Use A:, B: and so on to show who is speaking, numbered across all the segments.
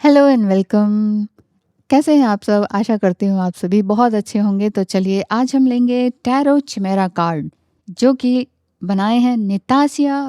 A: Hello and welcome. कैसे हैं आप सब? आशा करती हूँ आप सभी बहुत अच्छे होंगे। तो चलिए आज हम लेंगे टैरो चिमेरा कार्ड, जो कि बनाए हैं नितासिया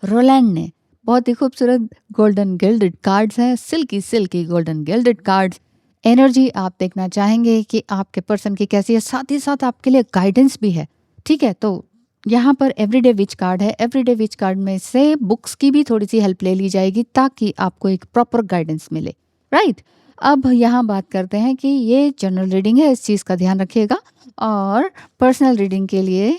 A: रोलैंड ने। बहुत ही खूबसूरत गोल्डन गिल्डेड कार्ड्स हैं, silky silky golden gilded cards. Energy आप देखना चाहेंगे कि आपके पर्सन की कैसी है, साथ ही साथ आपके लिए गाइडेंस भी है। ठीक है, तो यहाँ पर एवरीडे विच कार्ड है। एवरीडे विच कार्ड में से बुक्स की भी थोड़ी सी हेल्प ले ली जाएगी ताकि आपको एक प्रॉपर गाइडेंस मिले। राइट। अब यहाँ बात करते हैं कि ये जनरल रीडिंग है, इस चीज़ का ध्यान रखिएगा। और पर्सनल रीडिंग के लिए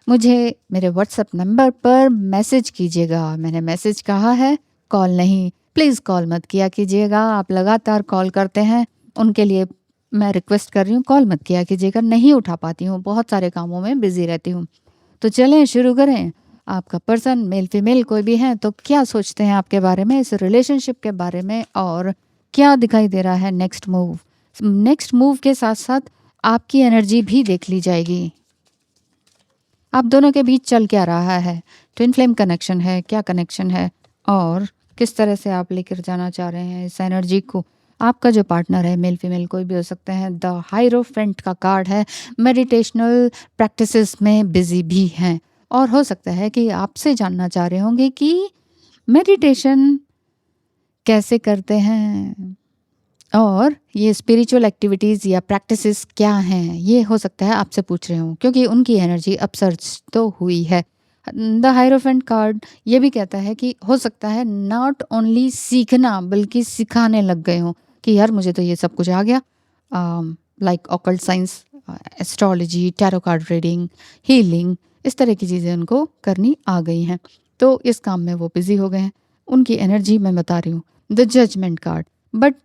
A: मुझे मेरे व्हाट्सएप नंबर पर मैसेज कीजिएगा। मैंने मैसेज कहा है, कॉल नहीं। प्लीज़ कॉल मत किया कीजिएगा। आप लगातार कॉल करते हैं, उनके लिए मैं रिक्वेस्ट कर रही हूँ, कॉल मत किया कीजिएगा। नहीं उठा पाती हूँ, बहुत सारे कामों में बिजी रहती हूँ। तो चलें शुरू करें। आपका पर्सन मेल फीमेल कोई भी है तो क्या सोचते हैं आपके बारे में, इस रिलेशनशिप के बारे में, और क्या दिखाई दे रहा है नेक्स्ट मूव। नेक्स्ट मूव के साथ साथ आपकी एनर्जी भी देख ली जाएगी। आप दोनों के बीच चल क्या रहा है? ट्विन फ्लेम कनेक्शन है, क्या कनेक्शन है, और किस तरह से आप लेकर जाना चाह रहे हैं इस एनर्जी को। आपका जो पार्टनर है, मेल फीमेल कोई भी हो सकते हैं, द हायरोफेंट का कार्ड है। मेडिटेशनल प्रैक्टिसेस में बिजी भी हैं, और हो सकता है कि आपसे जानना चाह रहे होंगे कि मेडिटेशन कैसे करते हैं, और ये स्पिरिचुअल एक्टिविटीज़ या प्रैक्टिसेस क्या हैं, ये हो सकता है आपसे पूछ रहे हों, क्योंकि उनकी एनर्जी अपसर्ज तो हुई है। द हायरोफेंट कार्ड ये भी कहता है कि हो सकता है नॉट ओनली सीखना बल्कि सिखाने लग गए हों कि यार मुझे तो ये सब कुछ आ गया, like occult science, astrology, tarot card reading, healing, इस तरह की चीज़ें उनको करनी आ गई हैं। तो इस काम में वो बिजी हो गए हैं। उनकी एनर्जी मैं बता रही हूँ, द जजमेंट कार्ड। बट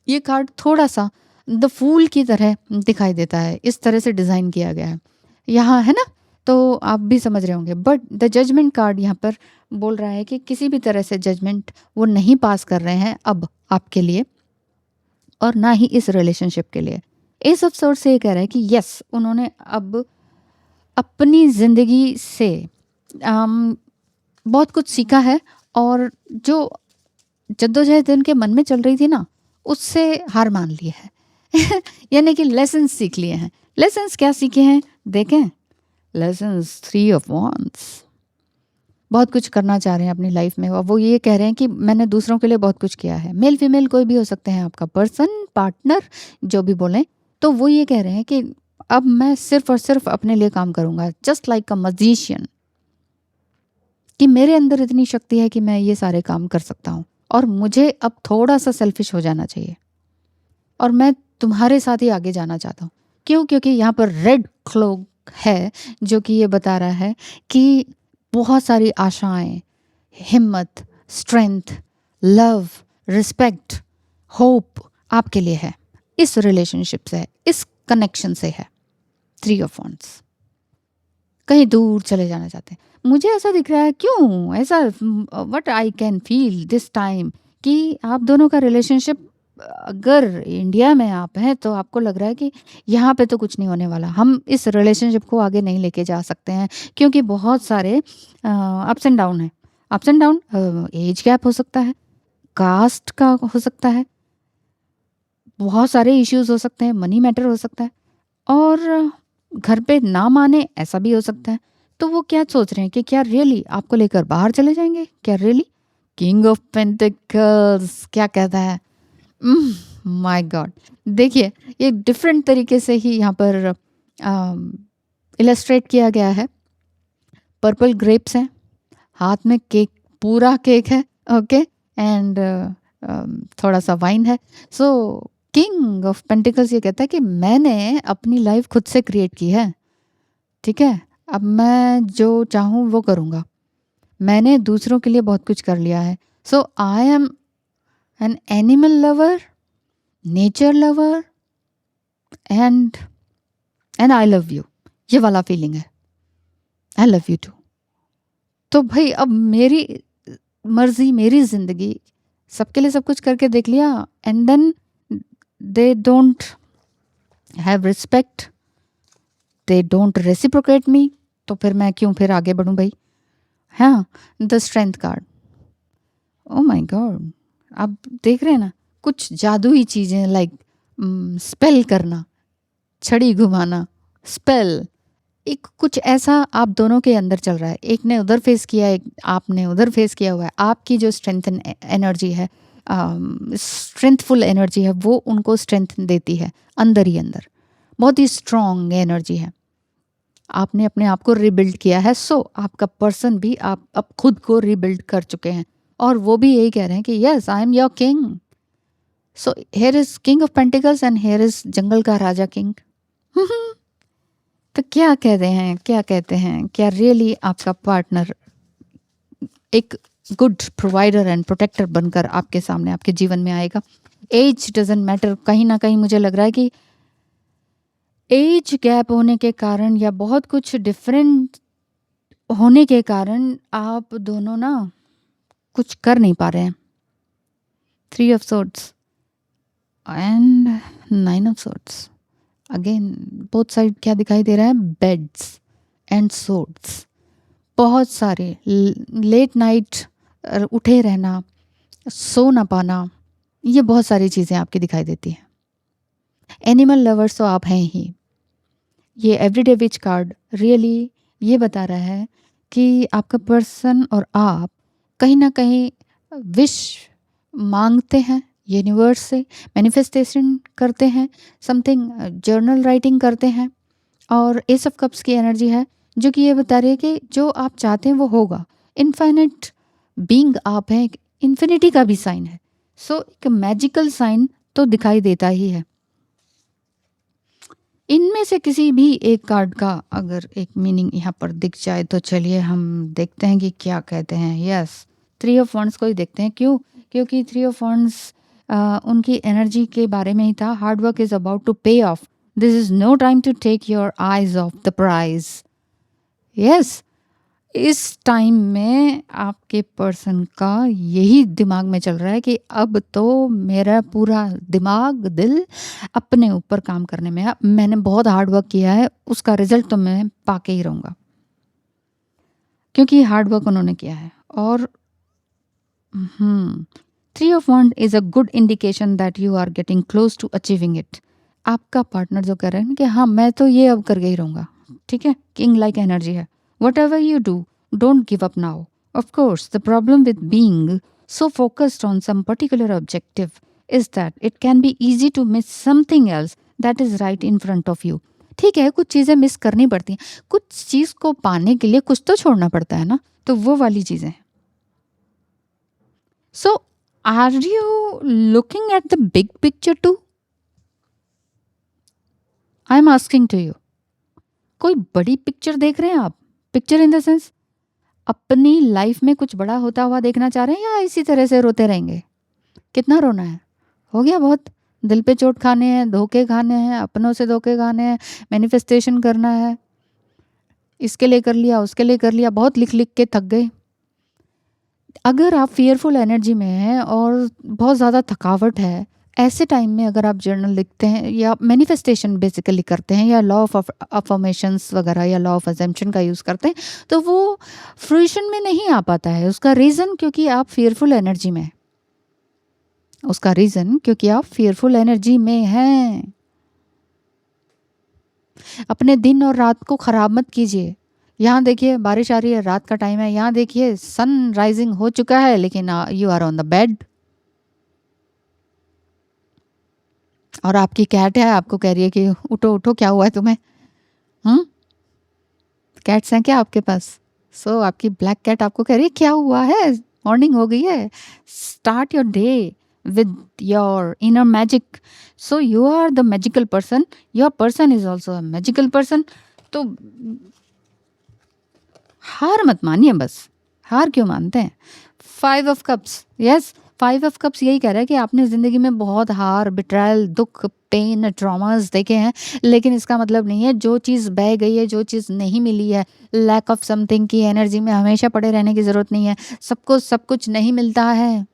A: ये कार्ड थोड़ा सा द फूल की तरह दिखाई देता है, इस तरह से डिज़ाइन किया गया है यहाँ, है ना? तो आप भी समझ रहे होंगे। बट द जजमेंट कार्ड यहाँ पर बोल रहा है कि किसी भी तरह से जजमेंट वो नहीं पास कर रहे हैं अब आपके लिए, और ना ही इस रिलेशनशिप के लिए। इस अवसर से ये कह रहा है कि यस, उन्होंने अब अपनी ज़िंदगी से अम, बहुत कुछ सीखा है, और जो जद्दोजहद उनके मन में चल रही थी ना, उससे हार मान ली है। यानी कि लेसन्स सीख लिए हैं। लेसन्स क्या सीखे हैं देखें। Lessons three of wands। बहुत कुछ करना चाह रहे हैं अपनी लाइफ में, और वो ये कह रहे हैं कि मैंने दूसरों के लिए बहुत कुछ किया है। मेल फीमेल कोई भी हो सकते हैं, आपका पर्सन, पार्टनर, जो भी बोलें। तो वो ये कह रहे हैं कि अब मैं सिर्फ और सिर्फ अपने लिए काम करूंगा, जस्ट लाइक अ मजिशियन, कि मेरे अंदर इतनी शक्ति है कि मैं ये सारे काम कर सकता हूँ, और मुझे अब थोड़ा सा सेल्फिश हो जाना चाहिए, और मैं तुम्हारे साथ ही आगे जाना चाहता हूँ। क्यों? क्योंकि यहाँ पर रेड क्लोक है, जो कि ये बता रहा है कि बहुत सारी आशाएं, हिम्मत, स्ट्रेंथ, लव, रिस्पेक्ट, होप आपके लिए है, इस रिलेशनशिप से है, इस कनेक्शन से है। Three of wands। कहीं दूर चले जाना चाहते हैं, मुझे ऐसा दिख रहा है। क्यों ऐसा? What I can feel this time कि आप दोनों का रिलेशनशिप, अगर इंडिया में आप हैं तो आपको लग रहा है कि यहाँ पे तो कुछ नहीं होने वाला, हम इस रिलेशनशिप को आगे नहीं लेके जा सकते हैं, क्योंकि बहुत सारे अप्स एंड डाउन है। Ups and down, age gap हो सकता है, कास्ट का हो सकता है, बहुत सारे इश्यूज हो सकते हैं, मनी मैटर हो सकता है, और घर पे ना माने ऐसा भी हो सकता है। तो वो क्या सोच रहे हैं कि क्या रियली आपको लेकर बाहर चले जाएंगे? क्या रियली? किंग ऑफ पेंटिकल्स क्या कहता है? My God. देखिए, ये डिफरेंट तरीके से ही यहाँ पर इलस्ट्रेट किया गया है। पर्पल ग्रेप्स हैं, हाथ में केक, पूरा केक है, ओके, एंड थोड़ा सा वाइन है। सो किंग ऑफ पेंटिकल्स ये कहता है कि मैंने अपनी लाइफ खुद से क्रिएट की है, ठीक है। अब मैं जो चाहूँ वो करूँगा। मैंने दूसरों के लिए बहुत कुछ कर लिया है। So I am an animal lover, nature lover, and and I love you, ये वाला फीलिंग है। I love you too. तो भाई अब मेरी मर्जी, मेरी जिंदगी, सबके लिए सब कुछ करके देख लिया, and then they don't have respect, they don't reciprocate me, तो फिर मैं क्यों फिर आगे बढ़ूं भाई? हाँ, the strength card. Oh my God, आप देख रहे हैं ना, कुछ जादुई चीज़ें लाइक स्पेल करना, छड़ी घुमाना, स्पेल, एक कुछ ऐसा आप दोनों के अंदर चल रहा है। एक ने उधर फेस किया, एक आपने उधर फेस किया हुआ है। आपकी जो स्ट्रेंथ एनर्जी है, स्ट्रेंथफुल एनर्जी है, वो उनको स्ट्रेंथ देती है अंदर ही अंदर। बहुत ही स्ट्रॉन्ग एनर्जी है। आपने अपने आप को रिबिल्ड किया है, सो आपका पर्सन भी आप अब खुद को रिबिल्ड कर चुके हैं, और वो भी यही कह रहे हैं कि yes I am your king. So here is king of pentacles and here is जंगल का राजा किंग। तो क्या कहते हैं, क्या कहते हैं, क्या रियली आपका पार्टनर एक गुड प्रोवाइडर एंड प्रोटेक्टर बनकर आपके सामने, आपके जीवन में आएगा? Age doesn't matter. कहीं ना कहीं मुझे लग रहा है कि एज गैप होने के कारण या बहुत कुछ डिफरेंट होने के कारण आप दोनों ना कुछ कर नहीं पा रहे हैं। 3 of swords and 9 of swords. Again both side क्या दिखाई दे रहा है? Beds and swords. बहुत सारे लेट नाइट उठे रहना, सो ना पाना, ये बहुत सारी चीज़ें आपकी दिखाई देती हैं। एनिमल लवर्स तो आप हैं ही। ये एवरीडे विच कार्ड रियली ये बता रहा है कि आपका पर्सन और आप कहीं ना कहीं विश मांगते हैं यूनिवर्स से, मैनिफेस्टेशन करते हैं, समथिंग जर्नल राइटिंग करते हैं। और एस ऑफ कप्स की एनर्जी है जो कि ये बता रही है कि जो आप चाहते हैं वो होगा। इनफाइनाइट बीइंग आप हैं, इन्फिनिटी का भी साइन है। सो एक मैजिकल साइन तो दिखाई देता ही है। इनमें से किसी भी एक कार्ड का अगर एक मीनिंग यहाँ पर दिख जाए तो चलिए हम देखते हैं कि क्या कहते हैं। यस, 3 ऑफ वंड्स को ही देखते हैं। क्यों? क्योंकि 3 ऑफ वंड्स उनकी एनर्जी के बारे में ही था। Hard work is about to pay off, this is no time to take your eyes off the prize. Yes, इस टाइम में आपके पर्सन का यही दिमाग में चल रहा है कि अब तो मेरा पूरा दिमाग दिल अपने ऊपर काम करने में है। मैंने बहुत हार्ड वर्क किया है, उसका रिजल्ट तो मैं पाके ही रहूँगा, क्योंकि हार्ड वर्क उन्होंने किया है। और 3 of wand is a good indication that you are getting close to achieving it. आपका पार्टनर जो कह रहे हैं कि हाँ मैं तो ये अब करके ही रहूँगा, ठीक है, किंग लाइक एनर्जी है। Whatever you do, don't give up now. Of course, the problem with being so focused on some particular objective is that it can be easy to miss something else that is right in front of you. ठीक है, कुछ चीज़ें miss करनी पड़ती हैं। कुछ चीज़ को पाने के लिए कुछ तो छोड़ना पड़ता है ना, तो वो वाली चीज़ें। So, are you looking at the big picture too? I am asking to you. कोई बड़ी पिक्चर देख रहे हैं आप? पिक्चर इन द सेंस अपनी लाइफ में कुछ बड़ा होता हुआ देखना चाह रहे हैं, या इसी तरह से रोते रहेंगे? कितना रोना है? हो गया बहुत। दिल पे चोट खाने हैं, धोखे खाने हैं, अपनों से धोखे खाने हैं, मैनिफेस्टेशन करना है, इसके लिए कर लिया, उसके लिए कर लिया, बहुत लिख लिख के थक गए। अगर आप फियरफुल एनर्जी में हैं और बहुत ज़्यादा थकावट है, ऐसे टाइम में अगर आप जर्नल लिखते हैं या मैनिफेस्टेशन बेसिकली करते हैं या लॉ ऑफ अफर्मेशंस वगैरह या लॉ ऑफ अजम्पशन का यूज़ करते हैं, तो वो फ्रूइशन में नहीं आ पाता है। उसका रीज़न क्योंकि आप फियरफुल एनर्जी में हैं। उसका रीज़न क्योंकि आप फियरफुल एनर्जी में हैं। अपने दिन और रात को ख़राब मत कीजिए। यहाँ देखिए बारिश आ रही है, रात का टाइम है, यहाँ देखिए सन राइजिंग हो चुका है, लेकिन you are on the bed. और आपकी कैट है, आपको कह रही है कि उठो उठो, क्या हुआ है तुम्हें? कैट्स हैं क्या आपके पास? सो आपकी ब्लैक कैट आपको कह रही है क्या हुआ है, मॉर्निंग हो गई है, start your day with your inner magic. So you are the magical person, your person is also a magical person. तो हार मत मानिए, बस हार क्यों मानते हैं? 5 of cups, yes, 5 of cups यही कह रहा है कि आपने ज़िंदगी में बहुत हार, बिट्रायल, दुख, पेन, ट्रॉमास देखे हैं, लेकिन इसका मतलब नहीं है जो चीज़ बह गई है, जो चीज़ नहीं मिली है, लैक ऑफ समथिंग की एनर्जी में हमेशा पड़े रहने की ज़रूरत नहीं है। सबको सब कुछ नहीं मिलता है,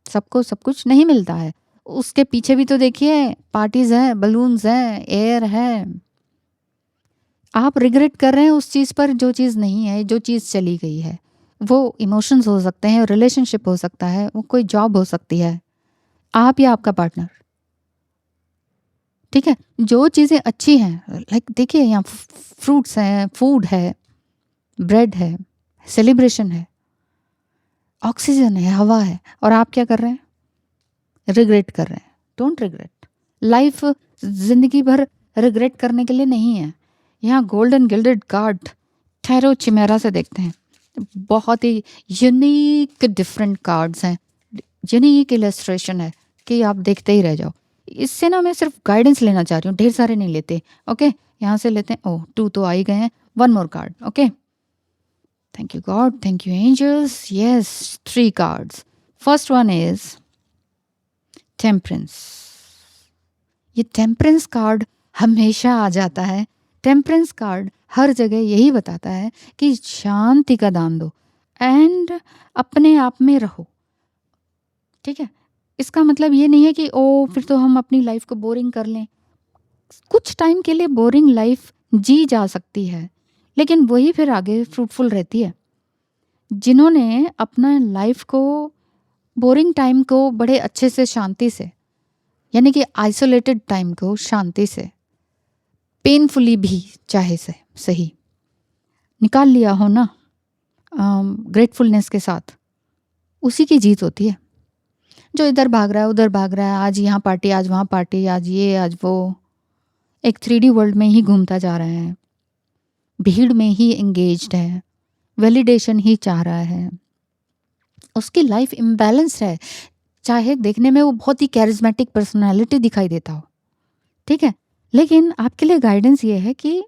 A: सबको सब कुछ नहीं मिलता है। उसके पीछे भी तो देखिए पार्टीज़ हैं, बलून्स हैं, एयर है। आप रिग्रेट कर रहे हैं उस चीज़ पर जो चीज़ नहीं है, जो चीज़ चली गई है। वो इमोशंस हो सकते हैं, रिलेशनशिप हो सकता है, वो कोई जॉब हो सकती है। आप या आपका पार्टनर, ठीक है। जो चीज़ें अच्छी हैं, लाइक देखिए यहाँ फ्रूट्स हैं, फूड है, ब्रेड है, सेलिब्रेशन है, ऑक्सीजन है, हवा है, और आप क्या कर रहे हैं? रिग्रेट कर रहे हैं। Don't regret. लाइफ जिंदगी भर रिग्रेट करने के लिए नहीं है। यहाँ golden gilded card tarot Chimera से देखते हैं, बहुत ही यूनिक डिफरेंट कार्ड्स हैं, यूनिक इलस्ट्रेशन है कि आप देखते ही रह जाओ। इससे ना मैं सिर्फ गाइडेंस लेना चाह रही हूँ, ढेर सारे नहीं लेते। ओके, यहाँ से लेते हैं। ओह 2 तो आ ही गए हैं। 1 more card. Okay, thank you God, thank you angels. Yes, 3 cards. First one is temperance. ये टेम्परेंस कार्ड हमेशा आ जाता है। टेम्परेंस कार्ड हर जगह यही बताता है कि शांति का दान दो एंड अपने आप में रहो, ठीक है। इसका मतलब ये नहीं है कि ओ फिर तो हम अपनी लाइफ को बोरिंग कर लें। कुछ टाइम के लिए बोरिंग लाइफ जी जा सकती है, लेकिन वही फिर आगे फ्रूटफुल रहती है। जिन्होंने अपना लाइफ को, बोरिंग टाइम को बड़े अच्छे से शांति से, यानी कि आइसोलेटेड टाइम को शांति से, पेनफुली भी चाहे से सही निकाल लिया हो ना, ग्रेटफुलनेस के साथ, उसी की जीत होती है। जो इधर भाग रहा है, उधर भाग रहा है, आज यहाँ पार्टी, आज वहाँ पार्टी, आज ये, आज वो, एक 3D वर्ल्ड में ही घूमता जा रहा है, भीड़ में ही एंगेज्ड है, वैलिडेशन ही चाह रहा है, उसकी लाइफ इम्बैलेंस्ड है। चाहे देखने में वो बहुत ही कैरिज्मेटिक पर्सनालिटी दिखाई देता हो, ठीक है, लेकिन आपके लिए गाइडेंस ये है कि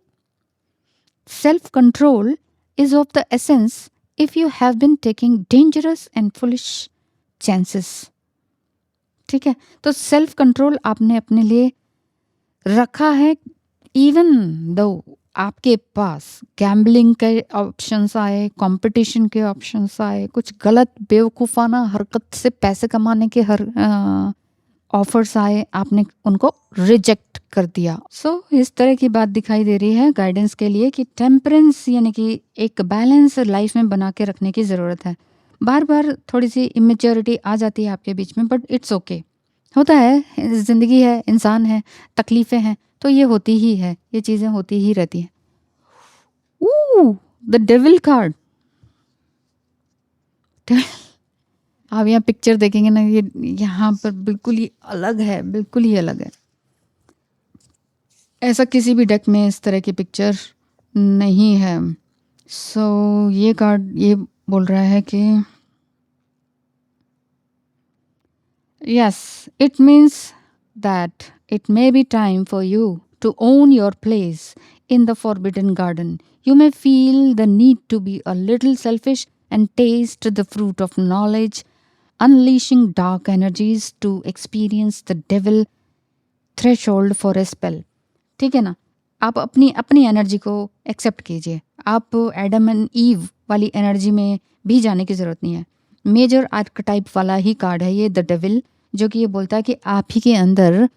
A: self control is of the essence if you have been taking dangerous and foolish chances, ठीक है। तो सेल्फ कंट्रोल आपने अपने लिए रखा है, इवन दो आपके पास गैम्बलिंग के ऑप्शंस आए, कंपटीशन के ऑप्शंस आए, कुछ गलत बेवकूफ़ाना हरकत से पैसे कमाने के हर ऑफर्स आए, आपने उनको रिजेक्ट कर दिया। सो इस तरह की बात दिखाई दे रही है गाइडेंस के लिए कि टेम्परेंस यानी कि एक बैलेंस लाइफ में बना के रखने की ज़रूरत है। बार बार थोड़ी सी इमेच्योरिटी आ जाती है आपके बीच में, बट इट्स ओके, होता है, ज़िंदगी है, इंसान है, तकलीफ़ें हैं, तो ये होती ही है, ये चीज़ें होती ही रहती हैं। The devil card. आप यहाँ पिक्चर देखेंगे ना, ये यहाँ पर बिल्कुल ही अलग है, बिल्कुल ही अलग है। ऐसा किसी भी डेक में इस तरह की पिक्चर नहीं है। सो ये कार्ड ये बोल रहा है कि yes, it means that it may be time for you to own your place in the forbidden garden. You may feel the need to be a little selfish and taste the fruit of knowledge, unleashing dark energies to experience the devil threshold for a spell. ठीक है ना, आप अपनी अपनी energy को accept कीजिए। आप Adam and ewe वाली एनर्जी में भी जाने की ज़रूरत नहीं है। मेजर आर्कटाइप वाला ही कार्ड है ये, द डेविल, जो कि ये बोलता है कि आप ही के अंदर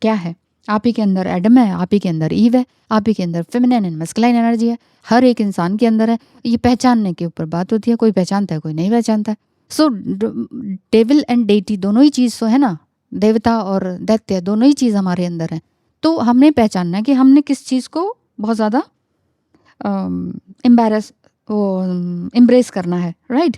A: क्या है, आप ही के अंदर एडम है, आप ही के अंदर ईव है, आप ही के अंदर फेमिनिन एंड मैस्कुलाइन एनर्जी है, हर एक इंसान के अंदर है। ये पहचानने के ऊपर बात होती है, कोई पहचानता है, कोई नहीं पहचानता है। सो डेविल एंड डेटी दोनों ही चीज़ तो है ना, देवता और दैत्य दोनों ही चीज़ हमारे अंदर है। तो हमने पहचानना है कि हमने किस चीज़ को बहुत ज़्यादा एम्ब्रेस करना है, राइट।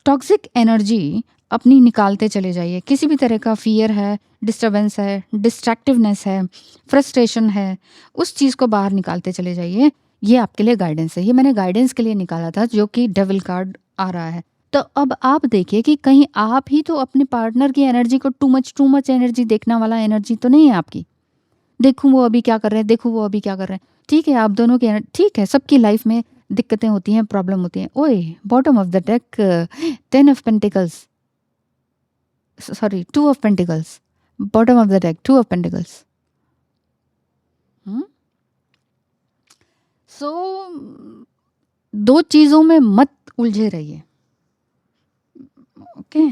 A: टॉक्सिक एनर्जी अपनी निकालते चले जाइए। किसी भी तरह का फियर है, डिस्टर्बेंस है, डिस्ट्रैक्टिवनेस है, फ्रस्ट्रेशन है, उस चीज़ को बाहर निकालते चले जाइए। ये आपके लिए गाइडेंस है, ये मैंने गाइडेंस के लिए निकाला था, जो कि डेविल कार्ड आ रहा है। तो अब आप देखिए कि कहीं आप ही तो अपने पार्टनर की एनर्जी को टू मच एनर्जी देखना वाला एनर्जी तो नहीं है आपकी। देखूं वो अभी क्या कर रहे हैं, देखूं वो अभी क्या कर रहे हैं, ठीक है, आप दोनों की ठीक है, सबकी लाइफ में दिक्कतें होती हैं, प्रॉब्लम होती हैं। ओए bottom of the deck 10 of pentacles, sorry 2 of pentacles, bottom of the deck 2 of pentacles. So दो चीज़ों में मत उलझे रहिए, ओके।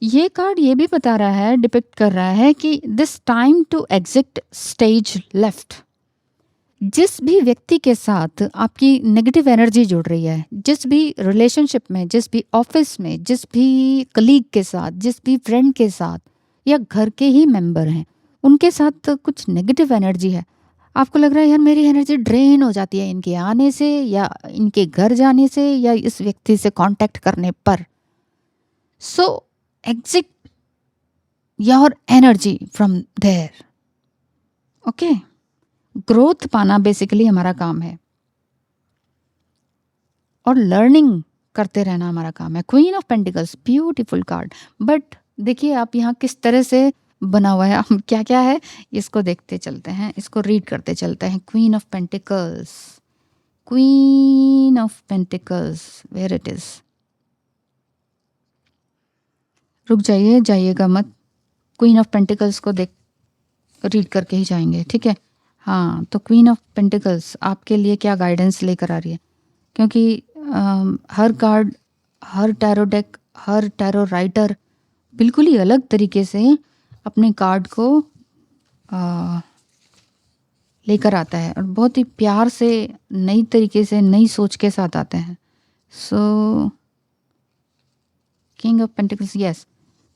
A: ये कार्ड ये भी बता रहा है, डिपिक्ट कर रहा है कि this time to exit stage left, जिस भी व्यक्ति के साथ आपकी नेगेटिव एनर्जी जुड़ रही है, जिस भी रिलेशनशिप में, जिस भी ऑफिस में, जिस भी कलीग के साथ, जिस भी फ्रेंड के साथ या घर के ही मेंबर हैं, उनके साथ कुछ नेगेटिव एनर्जी है, आपको लग रहा है यार मेरी एनर्जी ड्रेन हो जाती है इनके आने से या इनके घर जाने से या इस व्यक्ति से कांटेक्ट करने पर, so exit your energy from there. Okay, growth पाना बेसिकली हमारा काम है और लर्निंग करते रहना हमारा काम है। Queen of pentacles, beautiful card. But देखिए आप यहाँ किस तरह से बना हुआ है, हम क्या क्या है इसको देखते चलते हैं, इसको रीड करते चलते हैं। Queen of pentacles, queen of pentacles, where it is. रुक जाइए, जाइएगा मत, क्वीन ऑफ पेंटिकल्स को देख रीड करके ही जाएंगे, ठीक है। हाँ, तो क्वीन ऑफ पेंटिकल्स आपके लिए क्या गाइडेंस लेकर आ रही है, क्योंकि हर कार्ड, हर टैरो डेक, हर टैरो राइटर बिल्कुल ही अलग तरीके से अपने कार्ड को लेकर आता है और बहुत ही प्यार से, नई तरीके से, नई सोच के साथ आते हैं। So king of pentacles, yes,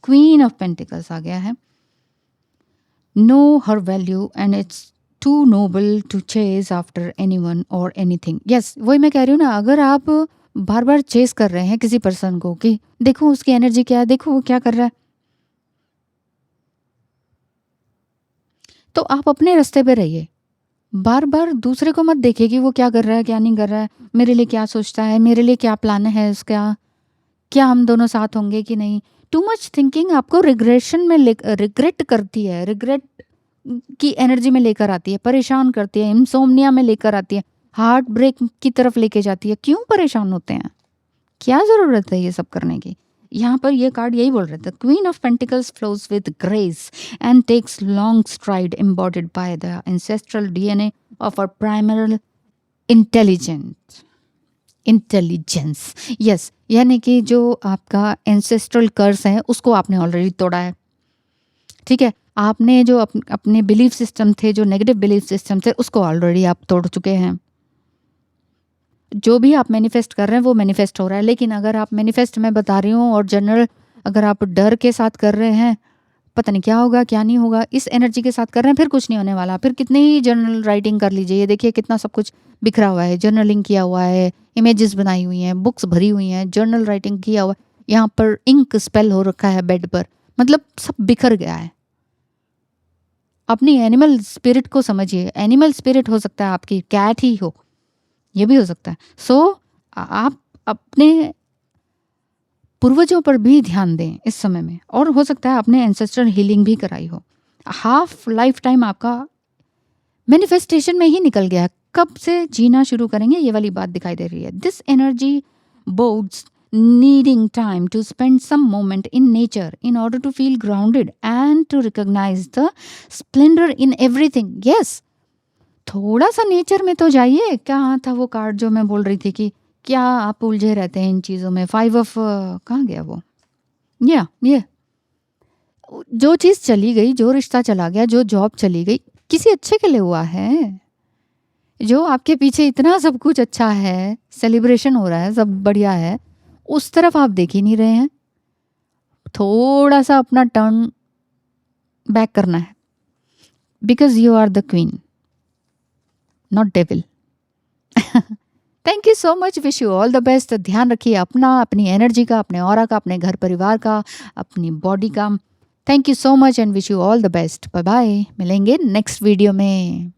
A: queen of pentacles आ गया है। Know her value and it's too noble to chase after anyone और एनीथिंग। यस, वही मैं कह रही हूँ ना, अगर आप बार बार चेस कर रहे हैं किसी पर्सन को कि देखो उसकी एनर्जी क्या है, देखो वो क्या कर रहा है, तो आप अपने रास्ते पे रहिए। बार बार दूसरे को मत देखिए कि वो क्या कर रहा है, क्या नहीं कर रहा है, मेरे लिए क्या सोचता है, मेरे लिए क्या प्लान है उसका, क्या हम दोनों साथ होंगे कि नहीं। टू मच थिंकिंग आपको रिग्रेशन में रिग्रेट करती है, रिग्रेट की एनर्जी में लेकर आती है, परेशान करती है, इंसोम्निया में लेकर आती है, हार्ट ब्रेक की तरफ लेके जाती है। क्यों परेशान होते हैं, क्या ज़रूरत है ये सब करने की। यहाँ पर ये कार्ड यही बोल रहे थे, queen of pentacles flows with grace and takes long stride embodied by the ancestral DNA of our primary intelligence. Yes, यानी कि जो आपका एंसेस्ट्रल कर्स है उसको आपने ऑलरेडी तोड़ा है, ठीक है। आपने जो अपने बिलीफ सिस्टम थे, जो नेगेटिव बिलीफ सिस्टम थे, उसको ऑलरेडी आप तोड़ चुके हैं। जो भी आप मैनिफेस्ट कर रहे हैं वो मैनिफेस्ट हो रहा है। लेकिन अगर आप मैनिफेस्ट में बता रही हूँ और जनरल अगर आप डर के साथ कर रहे हैं, पता नहीं क्या होगा क्या नहीं होगा, इस एनर्जी के साथ कर रहे हैं, फिर कुछ नहीं होने वाला। फिर कितनी ही जर्नल राइटिंग कर लीजिए, ये देखिए कितना सब कुछ बिखरा हुआ है, जर्नलिंग किया हुआ है, इमेजेस बनाई हुई हैं, बुक्स भरी हुई हैं, जर्नल राइटिंग किया हुआ है, यहाँ पर इंक स्पेल हो रखा है बेड पर, मतलब सब बिखर गया है। अपनी एनिमल स्पिरिट को समझिए। एनिमल स्पिरिट हो सकता है आपकी कैट ही हो, ये भी हो सकता है। सो आप अपने पूर्वजों पर भी ध्यान दें इस समय में, और हो सकता है आपने एंसेस्ट्रल हीलिंग भी कराई हो। हाफ लाइफ टाइम आपका मैनिफेस्टेशन में ही निकल गया है। कब से जीना शुरू करेंगे ये वाली बात दिखाई दे रही है। This energy boards needing time to spend some moment in nature in order to feel grounded and to recognize the splendor in everything. Yes, थोड़ा सा नेचर में तो जाइए। क्या था वो कार्ड जो मैं बोल रही थी कि क्या आप उलझे रहते हैं इन चीज़ों में। 5 ऑफ कहाँ गया वो, ये जो चीज़ चली गई, जो रिश्ता चला गया, जो जॉब चली गई, किसी अच्छे के लिए हुआ है। जो आपके पीछे इतना सब कुछ अच्छा है, सेलिब्रेशन हो रहा है, सब बढ़िया है, उस तरफ आप देख ही नहीं रहे हैं। थोड़ा सा अपना टर्न बैक करना है, because you are the queen, not devil. Thank you so much, wish you all the best. ध्यान रखिए अपना, अपनी एनर्जी का, अपने ऑरा का, अपने घर परिवार का, अपनी बॉडी का। Thank you so much and wish you all the best. Bye bye, मिलेंगे नेक्स्ट वीडियो में।